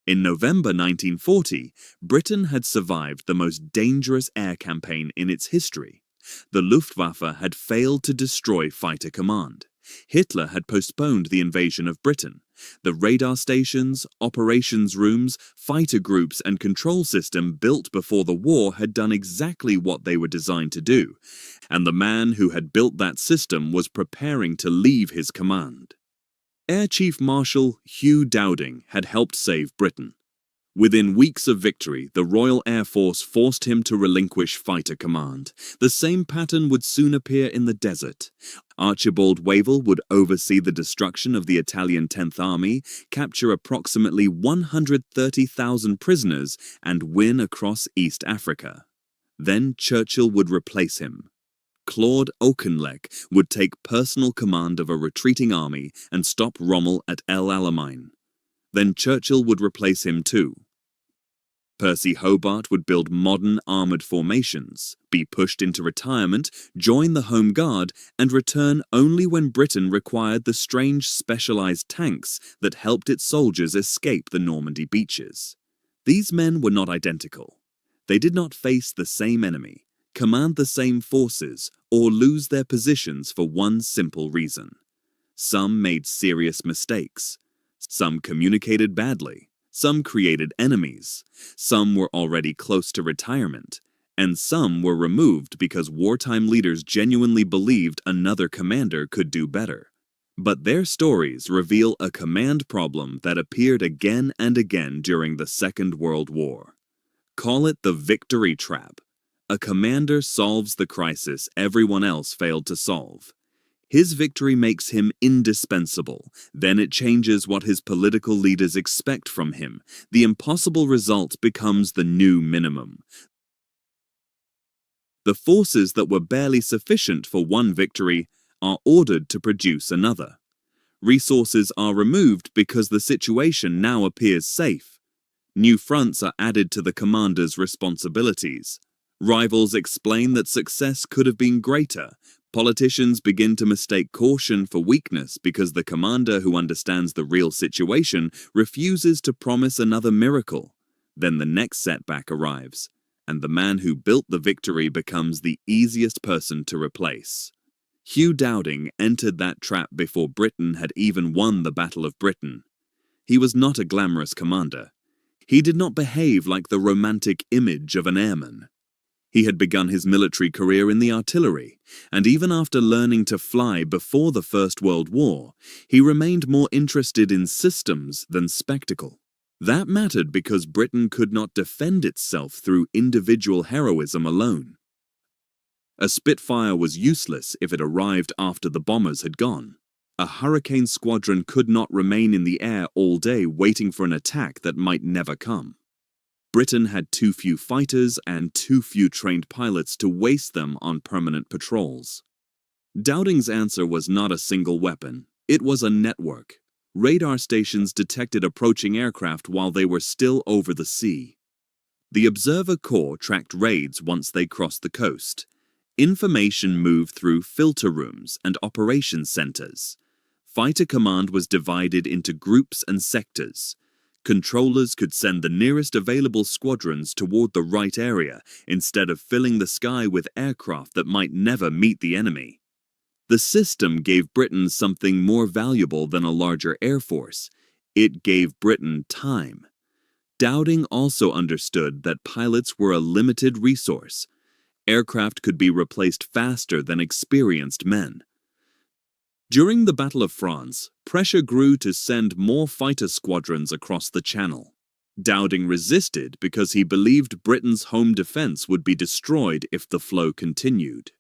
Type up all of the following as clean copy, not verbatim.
In November 1940, Britain had survived the most dangerous air campaign in its history. The Luftwaffe had failed to destroy Fighter Command. Hitler had postponed the invasion of Britain. The radar stations, operations rooms, fighter groups, and control system built before the war had done exactly what they were designed to do, and the man who had built that system was preparing to leave his command. Air Chief Marshal Hugh Dowding had helped save Britain. Within weeks of victory, the Royal Air Force forced him to relinquish fighter command. The same pattern would soon appear in the desert. Archibald Wavell would oversee the destruction of the Italian 10th Army, capture approximately 130,000 prisoners, and win across East Africa. Then Churchill would replace him. Claude Auchinleck would take personal command of a retreating army and stop Rommel at Alamein. Then Churchill would replace him too. Percy Hobart would build modern armoured formations, be pushed into retirement, join the Home Guard, and return only when Britain required the strange specialised tanks that helped its soldiers escape the Normandy beaches. These men were not identical. They did not face the same enemy, command the same forces, or lose their positions for one simple reason. Some made serious mistakes. Some communicated badly. Some created enemies. Some were already close to retirement. And some were removed because wartime leaders genuinely believed another commander could do better. But their stories reveal a command problem that appeared again and again during the Second World War. Call it the victory trap. A commander solves the crisis everyone else failed to solve. His victory makes him indispensable. Then it changes what his political leaders expect from him. The impossible result becomes the new minimum. The forces that were barely sufficient for one victory are ordered to produce another. Resources are removed because the situation now appears safe. New fronts are added to the commander's responsibilities. Rivals explain that success could have been greater. Politicians begin to mistake caution for weakness because the commander who understands the real situation refuses to promise another miracle. Then the next setback arrives, and the man who built the victory becomes the easiest person to replace. Hugh Dowding entered that trap before Britain had even won the Battle of Britain. He was not a glamorous commander. He did not behave like the romantic image of an airman. He had begun his military career in the artillery, and even after learning to fly before the First World War, he remained more interested in systems than spectacle. That mattered because Britain could not defend itself through individual heroism alone. A Spitfire was useless if it arrived after the bombers had gone. A Hurricane squadron could not remain in the air all day waiting for an attack that might never come. Britain had too few fighters and too few trained pilots to waste them on permanent patrols. Dowding's answer was not a single weapon. It was a network. Radar stations detected approaching aircraft while they were still over the sea. The Observer Corps tracked raids once they crossed the coast. Information moved through filter rooms and operations centers. Fighter command was divided into groups and sectors. Controllers could send the nearest available squadrons toward the right area instead of filling the sky with aircraft that might never meet the enemy. The system gave Britain something more valuable than a larger air force. It gave Britain time. Dowding also understood that pilots were a limited resource. Aircraft could be replaced faster than experienced men. During the Battle of France, pressure grew to send more fighter squadrons across the Channel. Dowding resisted because he believed Britain's home defense would be destroyed if the flow continued.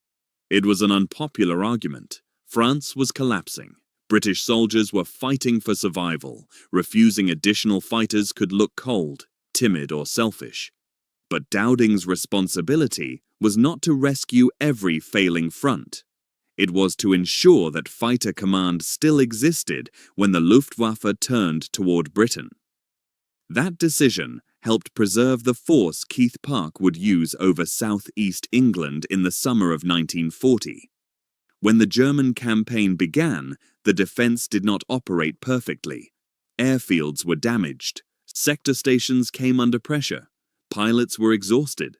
It was an unpopular argument. France was collapsing. British soldiers were fighting for survival. Refusing additional fighters could look cold, timid, or selfish. But Dowding's responsibility was not to rescue every failing front. It was to ensure that fighter command still existed when the Luftwaffe turned toward Britain. That decision helped preserve the force Keith Park would use over southeast England in the summer of 1940. When the German campaign began, the defense did not operate perfectly. Airfields were damaged. Sector stations came under pressure. Pilots were exhausted.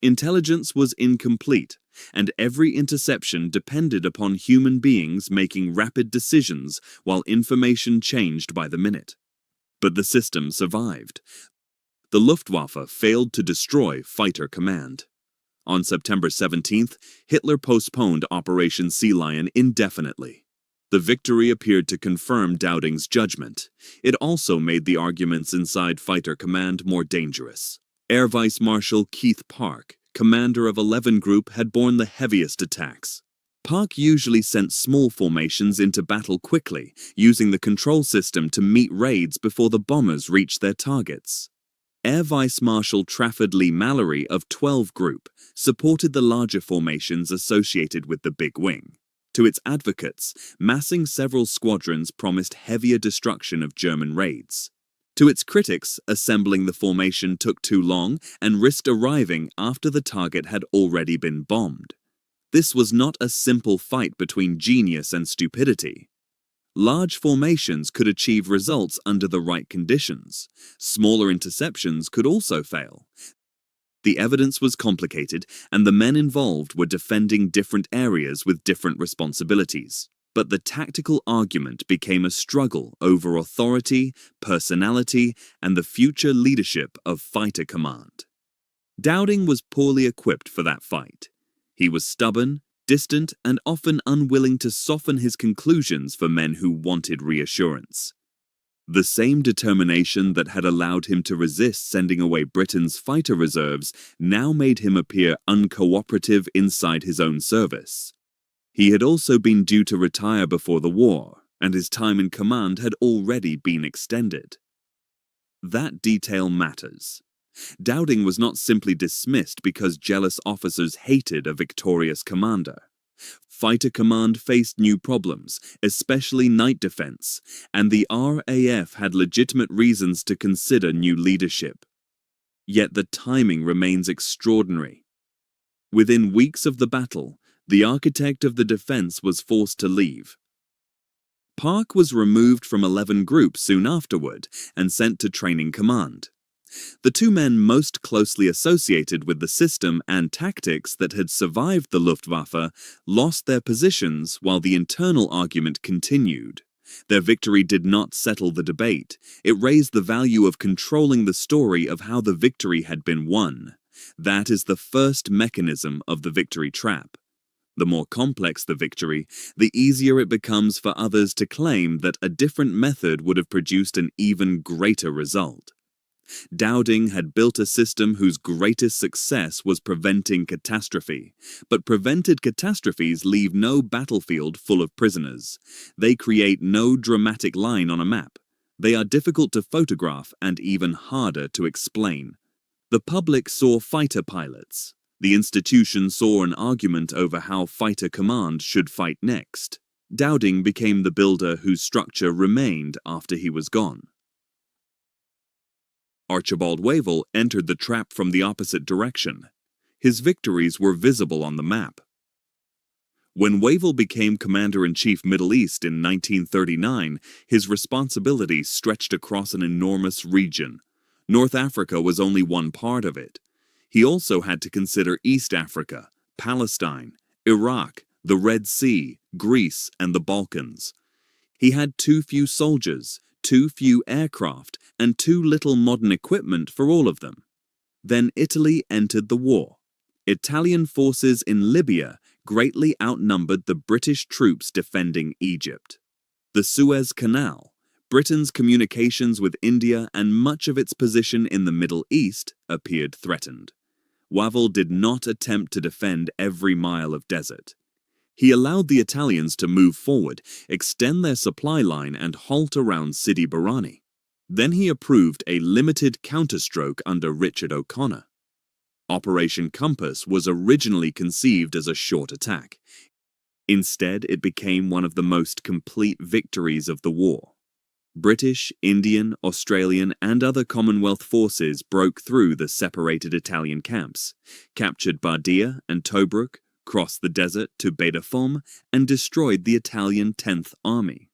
Intelligence was incomplete, and every interception depended upon human beings making rapid decisions while information changed by the minute. But the system survived. The Luftwaffe failed to destroy Fighter Command. On September 17th, Hitler postponed Operation Sea Lion indefinitely. The victory appeared to confirm Dowding's judgment. It also made the arguments inside Fighter Command more dangerous. Air Vice Marshal Keith Park, commander of 11 Group, had borne the heaviest attacks. Park usually sent small formations into battle quickly, using the control system to meet raids before the bombers reached their targets. Air Vice Marshal Trafford Lee Mallory of 12 Group supported the larger formations associated with the Big Wing. To its advocates, massing several squadrons promised heavier destruction of German raids. To its critics, assembling the formation took too long and risked arriving after the target had already been bombed. This was not a simple fight between genius and stupidity. Large formations could achieve results under the right conditions. Smaller interceptions could also fail. The evidence was complicated, and the men involved were defending different areas with different responsibilities. But the tactical argument became a struggle over authority, personality, and the future leadership of Fighter Command. Dowding was poorly equipped for that fight. He was stubborn, distant, and often unwilling to soften his conclusions for men who wanted reassurance. The same determination that had allowed him to resist sending away Britain's fighter reserves now made him appear uncooperative inside his own service. He had also been due to retire before the war, and his time in command had already been extended. That detail matters. Dowding was not simply dismissed because jealous officers hated a victorious commander. Fighter Command faced new problems, especially night defense, and the RAF had legitimate reasons to consider new leadership. Yet the timing remains extraordinary. Within weeks of the battle, the architect of the defense was forced to leave. Park was removed from 11 Group soon afterward and sent to Training Command. The two men most closely associated with the system and tactics that had survived the Luftwaffe lost their positions while the internal argument continued. Their victory did not settle the debate. It raised the value of controlling the story of how the victory had been won. That is the first mechanism of the victory trap. The more complex the victory, the easier it becomes for others to claim that a different method would have produced an even greater result. Dowding had built a system whose greatest success was preventing catastrophe, but prevented catastrophes leave no battlefield full of prisoners. They create no dramatic line on a map. They are difficult to photograph and even harder to explain. The public saw fighter pilots. The institution saw an argument over how Fighter Command should fight next. Dowding became the builder whose structure remained after he was gone. Archibald Wavell entered the trap from the opposite direction. His victories were visible on the map. When Wavell became Commander-in-Chief Middle East in 1939, his responsibility stretched across an enormous region. North Africa was only one part of it. He also had to consider East Africa, Palestine, Iraq, the Red Sea, Greece, and the Balkans. He had too few soldiers, too few aircraft, and too little modern equipment for all of them. Then Italy entered the war. Italian forces in Libya greatly outnumbered the British troops defending Egypt. The Suez Canal, Britain's communications with India, and much of its position in the Middle East appeared threatened. Wavell did not attempt to defend every mile of desert. He allowed the Italians to move forward, extend their supply line, and halt around Sidi Barrani. Then he approved a limited counterstroke under Richard O'Connor. Operation Compass was originally conceived as a short attack. Instead, it became one of the most complete victories of the war. British, Indian, Australian, and other Commonwealth forces broke through the separated Italian camps, captured Bardia and Tobruk, crossed the desert to Beta Foam, and destroyed the Italian 10th Army.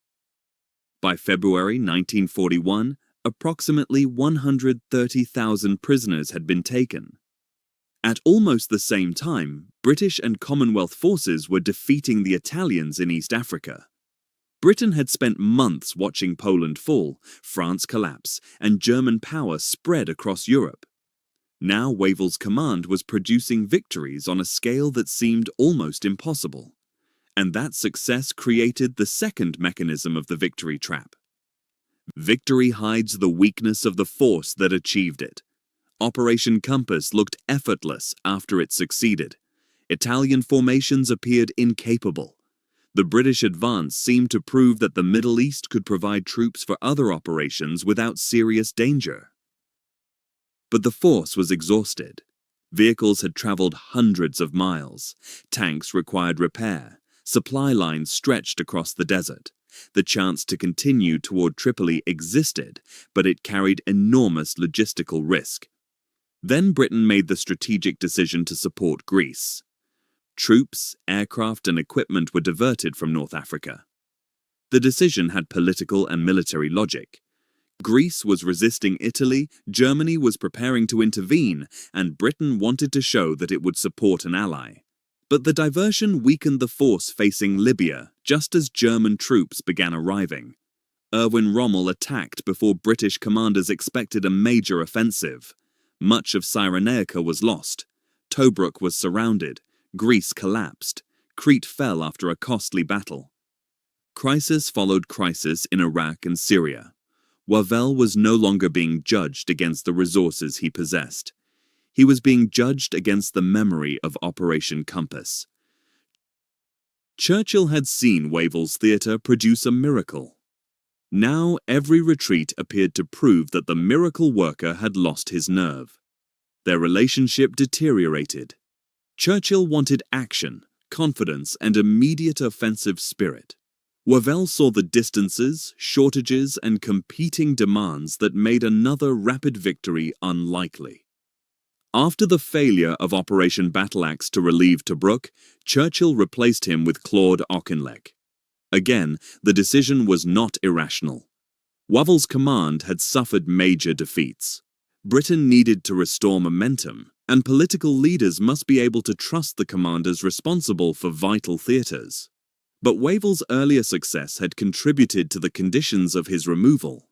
By February 1941, approximately 130,000 prisoners had been taken. At almost the same time, British and Commonwealth forces were defeating the Italians in East Africa. Britain had spent months watching Poland fall, France collapse, and German power spread across Europe. Now Wavell's command was producing victories on a scale that seemed almost impossible. And that success created the second mechanism of the victory trap. Victory hides the weakness of the force that achieved it. Operation Compass looked effortless after it succeeded. Italian formations appeared incapable. The British advance seemed to prove that the Middle East could provide troops for other operations without serious danger. But the force was exhausted. Vehicles had traveled hundreds of miles. Tanks required repair. Supply lines stretched across the desert. The chance to continue toward Tripoli existed, but it carried enormous logistical risk. Then Britain made the strategic decision to support Greece. Troops, aircraft, and equipment were diverted from North Africa. The decision had political and military logic. Greece was resisting Italy, Germany was preparing to intervene, and Britain wanted to show that it would support an ally. But the diversion weakened the force facing Libya just as German troops began arriving. Erwin Rommel attacked before British commanders expected a major offensive. Much of Cyrenaica was lost. Tobruk was surrounded. Greece collapsed. Crete fell after a costly battle. Crisis followed crisis in Iraq and Syria. Wavell was no longer being judged against the resources he possessed. He was being judged against the memory of Operation Compass. Churchill had seen Wavell's theatre produce a miracle. Now every retreat appeared to prove that the miracle worker had lost his nerve. Their relationship deteriorated. Churchill wanted action, confidence, and immediate offensive spirit. Wavell saw the distances, shortages, and competing demands that made another rapid victory unlikely. After the failure of Operation Battleaxe to relieve Tobruk, Churchill replaced him with Claude Auchinleck. Again, the decision was not irrational. Wavell's command had suffered major defeats. Britain needed to restore momentum, and political leaders must be able to trust the commanders responsible for vital theatres. But Wavell's earlier success had contributed to the conditions of his removal.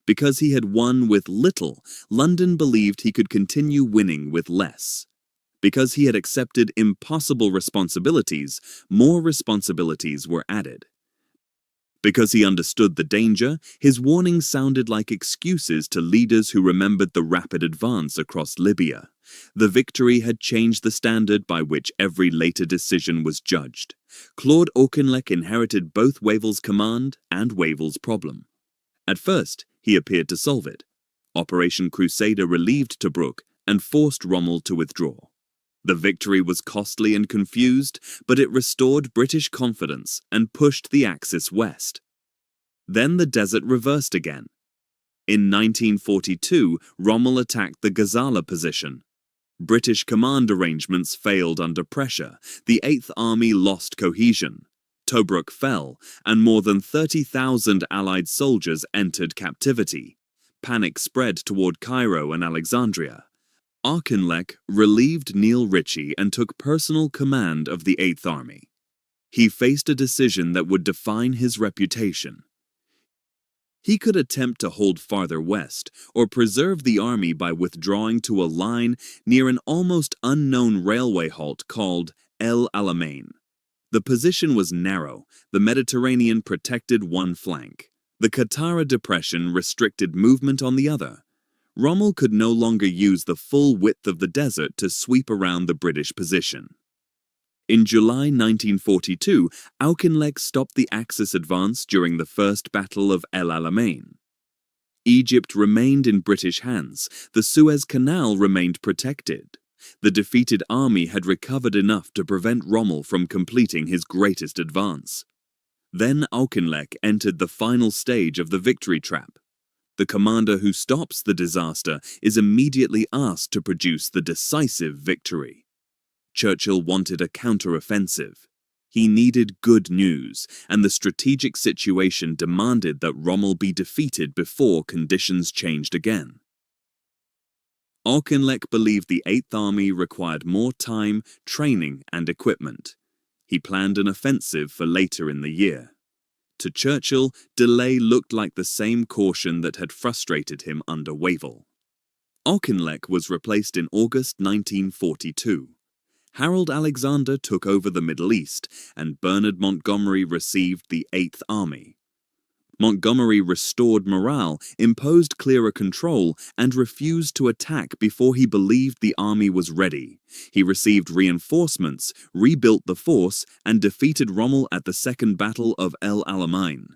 Because he had won with little, London believed he could continue winning with less. Because he had accepted impossible responsibilities, more responsibilities were added. Because he understood the danger, his warnings sounded like excuses to leaders who remembered the rapid advance across Libya. The victory had changed the standard by which every later decision was judged. Claude Auchinleck inherited both Wavell's command and Wavell's problem. At first, he appeared to solve it. Operation Crusader relieved Tobruk and forced Rommel to withdraw. The victory was costly and confused, but it restored British confidence and pushed the Axis west. Then the desert reversed again. In 1942, Rommel attacked the Gazala position. British command arrangements failed under pressure. The Eighth Army lost cohesion. Tobruk fell, and more than 30,000 Allied soldiers entered captivity. Panic spread toward Cairo and Alexandria. Auchinleck relieved Neil Ritchie and took personal command of the Eighth Army. He faced a decision that would define his reputation. He could attempt to hold farther west, or preserve the army by withdrawing to a line near an almost unknown railway halt called El Alamein. The position was narrow. The Mediterranean protected one flank. The Qattara Depression restricted movement on the other. Rommel could no longer use the full width of the desert to sweep around the British position. In July 1942, Auchinleck stopped the Axis advance during the First Battle of El Alamein. Egypt remained in British hands. The Suez Canal remained protected. The defeated army had recovered enough to prevent Rommel from completing his greatest advance. Then Auchinleck entered the final stage of the victory trap. The commander who stops the disaster is immediately asked to produce the decisive victory. Churchill wanted a counter-offensive. He needed good news, and the strategic situation demanded that Rommel be defeated before conditions changed again. Auchinleck believed the Eighth Army required more time, training, and equipment. He planned an offensive for later in the year. To Churchill, delay looked like the same caution that had frustrated him under Wavell. Auchinleck was replaced in August 1942. Harold Alexander took over the Middle East, and Bernard Montgomery received the Eighth Army. Montgomery restored morale, imposed clearer control, and refused to attack before he believed the army was ready. He received reinforcements, rebuilt the force, and defeated Rommel at the Second Battle of El Alamein.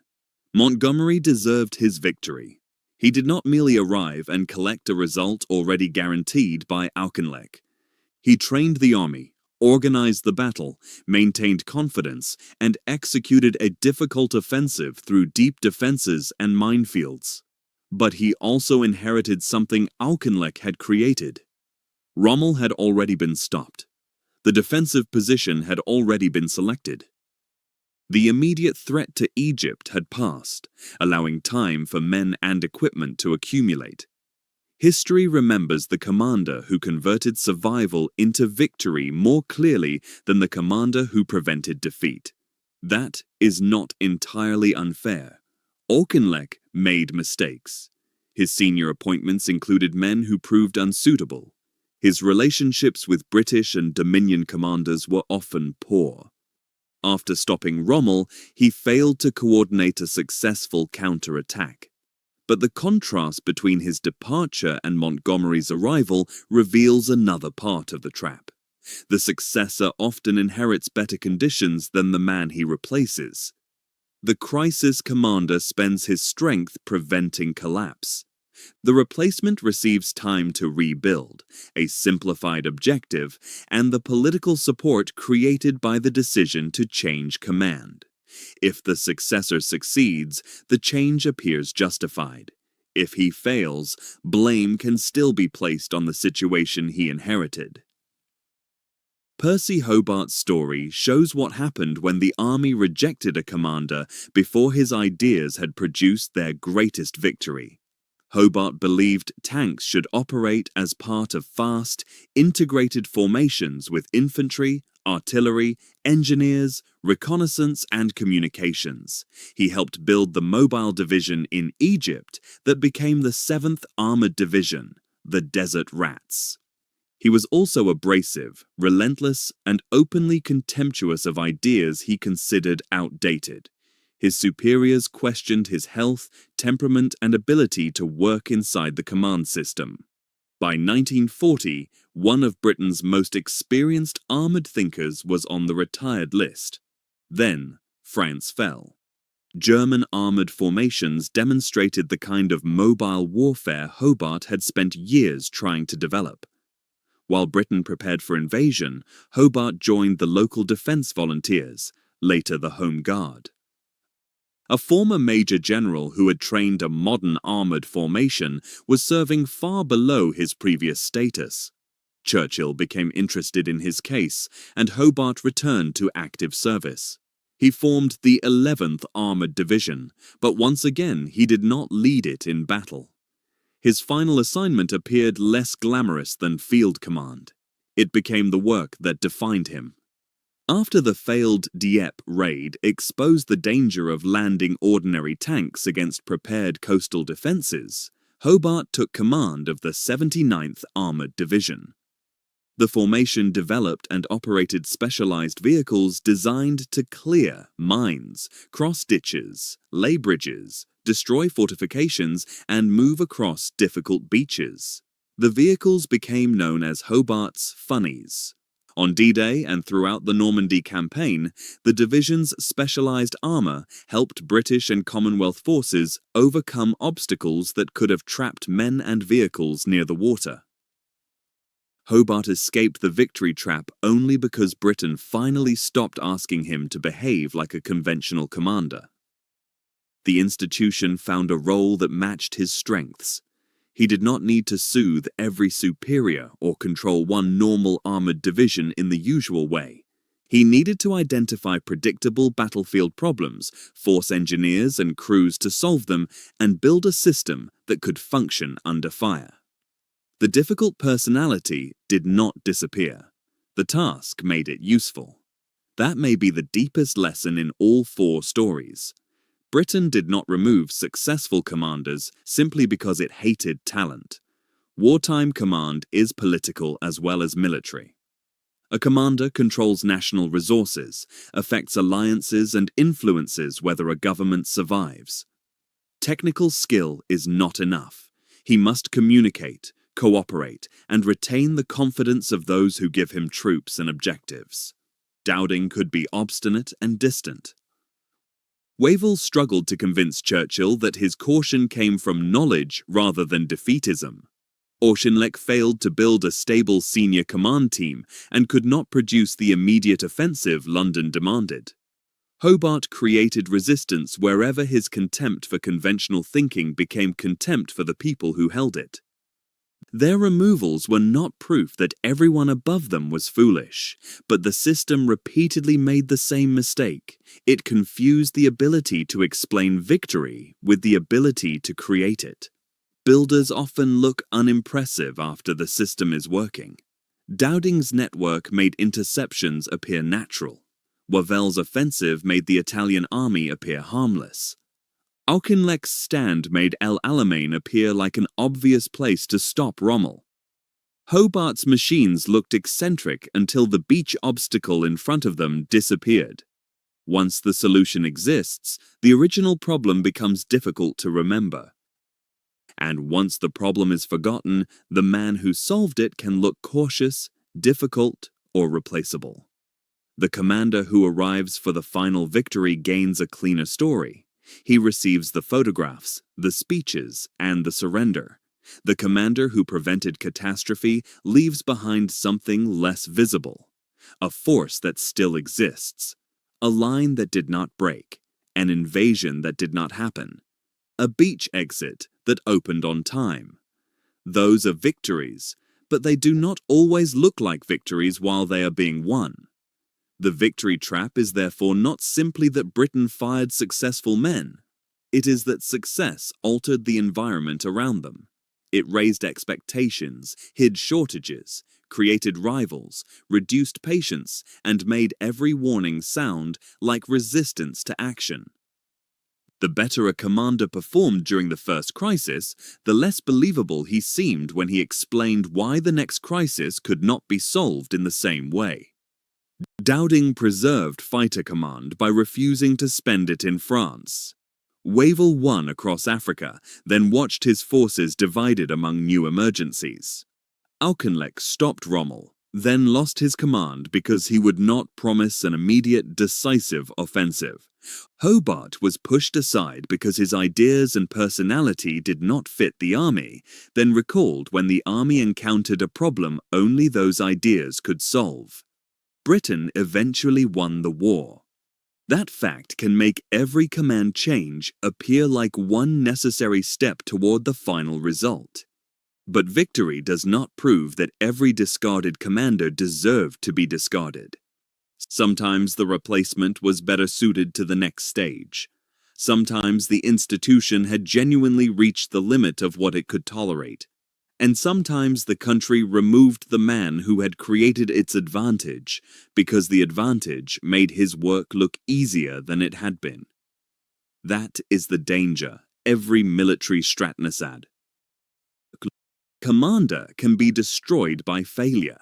Montgomery deserved his victory. He did not merely arrive and collect a result already guaranteed by Auchinleck. He trained the army, organized the battle, maintained confidence, and executed a difficult offensive through deep defenses and minefields. But he also inherited something Auchinleck had created. Rommel had already been stopped. The defensive position had already been selected. The immediate threat to Egypt had passed, allowing time for men and equipment to accumulate. History remembers the commander who converted survival into victory more clearly than the commander who prevented defeat. That is not entirely unfair. Auchinleck made mistakes. His senior appointments included men who proved unsuitable. His relationships with British and Dominion commanders were often poor. After stopping Rommel, he failed to coordinate a successful counterattack. But the contrast between his departure and Montgomery's arrival reveals another part of the trap. The successor often inherits better conditions than the man he replaces. The crisis commander spends his strength preventing collapse. The replacement receives time to rebuild, a simplified objective, and the political support created by the decision to change command. If the successor succeeds, the change appears justified. If he fails, blame can still be placed on the situation he inherited. Percy Hobart's story shows what happened when the army rejected a commander before his ideas had produced their greatest victory. Hobart believed tanks should operate as part of fast, integrated formations with infantry, artillery, engineers, reconnaissance, and communications. He helped build the mobile division in Egypt that became the 7th Armoured Division, the Desert Rats. He was also abrasive, relentless, and openly contemptuous of ideas he considered outdated. His superiors questioned his health, temperament, and ability to work inside the command system. By 1940, one of Britain's most experienced armoured thinkers was on the retired list. Then, France fell. German armoured formations demonstrated the kind of mobile warfare Hobart had spent years trying to develop. While Britain prepared for invasion, Hobart joined the local defence volunteers, later the Home Guard. A former major general who had trained a modern armoured formation was serving far below his previous status. Churchill became interested in his case, and Hobart returned to active service. He formed the 11th Armoured Division, but once again he did not lead it in battle. His final assignment appeared less glamorous than field command. It became the work that defined him. After the failed Dieppe raid exposed the danger of landing ordinary tanks against prepared coastal defenses, Hobart took command of the 79th Armoured Division. The formation developed and operated specialized vehicles designed to clear mines, cross ditches, lay bridges, destroy fortifications, and move across difficult beaches. The vehicles became known as Hobart's Funnies. On D-Day and throughout the Normandy campaign, the division's specialized armor helped British and Commonwealth forces overcome obstacles that could have trapped men and vehicles near the water. Hobart escaped the victory trap only because Britain finally stopped asking him to behave like a conventional commander. The institution found a role that matched his strengths. He did not need to soothe every superior or control one normal armored division in the usual way. He needed to identify predictable battlefield problems, force engineers and crews to solve them, and build a system that could function under fire. The difficult personality did not disappear. The task made it useful. That may be the deepest lesson in all four stories. Britain did not remove successful commanders simply because it hated talent. Wartime command is political as well as military. A commander controls national resources, affects alliances and influences whether a government survives. Technical skill is not enough. He must communicate, cooperate, and retain the confidence of those who give him troops and objectives. Dowding could be obstinate and distant. Wavell struggled to convince Churchill that his caution came from knowledge rather than defeatism. Auchinleck failed to build a stable senior command team and could not produce the immediate offensive London demanded. Hobart created resistance wherever his contempt for conventional thinking became contempt for the people who held it. Their removals were not proof that everyone above them was foolish, but the system repeatedly made the same mistake. It confused the ability to explain victory with the ability to create it. Builders often look unimpressive after the system is working. Dowding's network made interceptions appear natural. Wavell's offensive made the Italian army appear harmless. Auchinleck's stand made El Alamein appear like an obvious place to stop Rommel. Hobart's machines looked eccentric until the beach obstacle in front of them disappeared. Once the solution exists, the original problem becomes difficult to remember. And once the problem is forgotten, the man who solved it can look cautious, difficult, or replaceable. The commander who arrives for the final victory gains a cleaner story. He receives the photographs, the speeches, and the surrender. The commander who prevented catastrophe leaves behind something less visible, a force that still exists, a line that did not break, an invasion that did not happen, a beach exit that opened on time. Those are victories, but they do not always look like victories while they are being won. The victory trap is therefore not simply that Britain fired successful men. It is that success altered the environment around them. It raised expectations, hid shortages, created rivals, reduced patience, and made every warning sound like resistance to action. The better a commander performed during the first crisis, the less believable he seemed when he explained why the next crisis could not be solved in the same way. Dowding preserved fighter command by refusing to spend it in France. Wavell won across Africa, then watched his forces divided among new emergencies. Auchinleck stopped Rommel, then lost his command because he would not promise an immediate, decisive offensive. Hobart was pushed aside because his ideas and personality did not fit the army, then recalled when the army encountered a problem only those ideas could solve. Britain eventually won the war. That fact can make every command change appear like one necessary step toward the final result. But victory does not prove that every discarded commander deserved to be discarded. Sometimes the replacement was better suited to the next stage. Sometimes the institution had genuinely reached the limit of what it could tolerate. And sometimes the country removed the man who had created its advantage because the advantage made his work look easier than it had been. That is the danger every military strategist had. Commander can be destroyed by failure,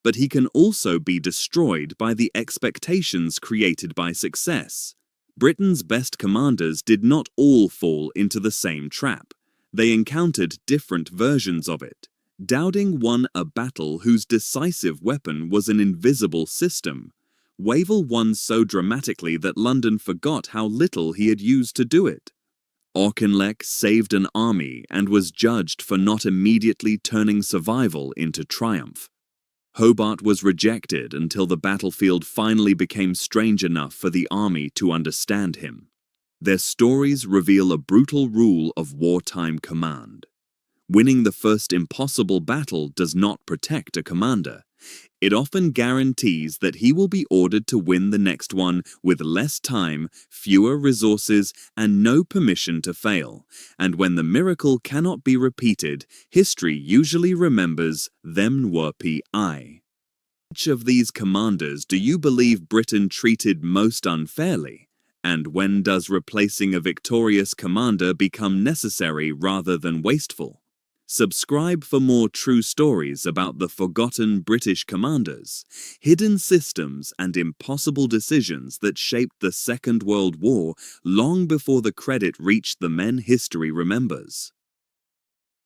but he can also be destroyed by the expectations created by success. Britain's best commanders did not all fall into the same trap. They encountered different versions of it. Dowding won a battle whose decisive weapon was an invisible system. Wavell won so dramatically that London forgot how little he had used to do it. Auchinleck saved an army and was judged for not immediately turning survival into triumph. Hobart was rejected until the battlefield finally became strange enough for the army to understand him. Their stories reveal a brutal rule of wartime command. Winning the first impossible battle does not protect a commander. It often guarantees that he will be ordered to win the next one with less time, fewer resources, and no permission to fail. And when the miracle cannot be repeated, history usually remembers them were PI. Which of these commanders do you believe Britain treated most unfairly? And when does replacing a victorious commander become necessary rather than wasteful? Subscribe for more true stories about the forgotten British commanders, hidden systems and impossible decisions that shaped the Second World War long before the credit reached the men history remembers.